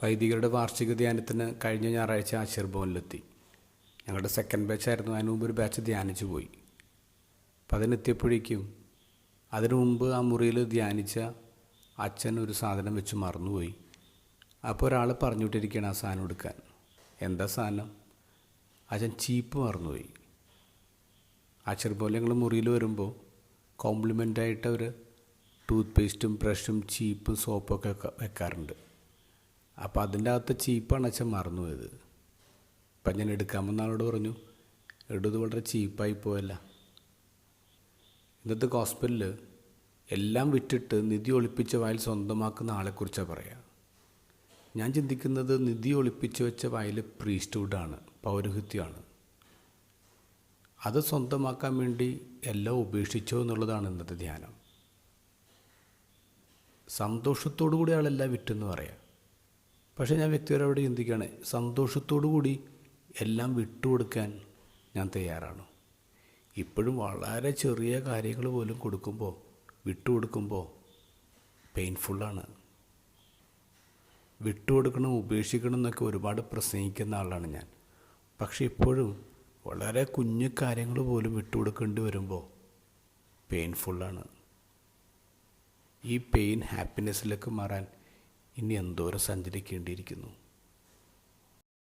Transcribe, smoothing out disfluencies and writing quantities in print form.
വൈദികരുടെ വാർഷിക ധ്യാനത്തിന് കഴിഞ്ഞ ഞായറാഴ്ച ആശീർഭവനിലെത്തി. ഞങ്ങളുടെ സെക്കൻഡ് ബാച്ചായിരുന്നു. അതിനു മുമ്പ് ഒരു ബാച്ച് ധ്യാനിച്ചു പോയി. അപ്പം അതിനെത്തിയപ്പോഴേക്കും അതിനു മുമ്പ് ആ മുറിയിൽ ധ്യാനിച്ച അച്ഛൻ ഒരു സാധനം വെച്ച് മറന്നുപോയി. അപ്പോൾ ഒരാൾ പറഞ്ഞുവിട്ടിരിക്കുകയാണ് ആ സാധനം എടുക്കാൻ. എന്താ സാധനം? അച്ഛൻ ചീപ്പ് മറന്നുപോയി. ആശീർഭവൻ ഞങ്ങൾ മുറിയിൽ വരുമ്പോൾ കോംപ്ലിമെൻ്റായിട്ട് അവർ ടൂത്ത് പേസ്റ്റും ബ്രഷും ചീപ്പും സോപ്പൊക്കെ വെക്കാറുണ്ട്. അപ്പോൾ അതിൻ്റെ അകത്ത് ചീപ്പാണ് അച്ഛൻ മറന്നുപോയത്. അപ്പം ഞാൻ എടുക്കാമെന്ന് ആളോട് പറഞ്ഞു, ഇത് വളരെ ചീപ്പായി പോയല്ല. ഇന്നത്തെ ഗോസ്പലിൽ എല്ലാം വിറ്റിട്ട് നിധി ഒളിപ്പിച്ച വയൽ സ്വന്തമാക്കുന്ന ആളെക്കുറിച്ചാണ് പറയുക. ഞാൻ ചിന്തിക്കുന്നത് നിധി ഒളിപ്പിച്ച് വെച്ച വയൽ പ്രീസ്റ്റ്ഹുഡാണ്, പൗരോഹിത്യമാണ്. അത് സ്വന്തമാക്കാൻ വേണ്ടി എല്ലാം ഉപേക്ഷിച്ചോ എന്നുള്ളതാണ് ഇന്നത്തെ ധ്യാനം. സന്തോഷത്തോടു കൂടി ആളെല്ലാം വിറ്റെന്ന് പറയാം. പക്ഷേ ഞാൻ വ്യക്തിപരമായിട്ട് ചിന്തിക്കുകയാണ്, സന്തോഷത്തോടു കൂടി എല്ലാം വിട്ടുകൊടുക്കാൻ ഞാൻ തയ്യാറാണ്. ഇപ്പോഴും വളരെ ചെറിയ കാര്യങ്ങൾ പോലും വിട്ടുകൊടുക്കുമ്പോൾ പെയിൻഫുള്ളാണ്. വിട്ടുകൊടുക്കണം, ഉപേക്ഷിക്കണം എന്നൊക്കെ ഒരുപാട് പ്രസംഗിക്കുന്ന ആളാണ് ഞാൻ. പക്ഷേ ഇപ്പോഴും വളരെ കുഞ്ഞു കാര്യങ്ങൾ പോലും വിട്ടുകൊടുക്കേണ്ടി വരുമ്പോൾ പെയിൻഫുള്ളാണ്. ഈ പെയിൻ ഹാപ്പിനെസ്സിലേക്ക് മാറാൻ ഇനി എന്തോരം സഞ്ചരിക്കേണ്ടിയിരിക്കുന്നു.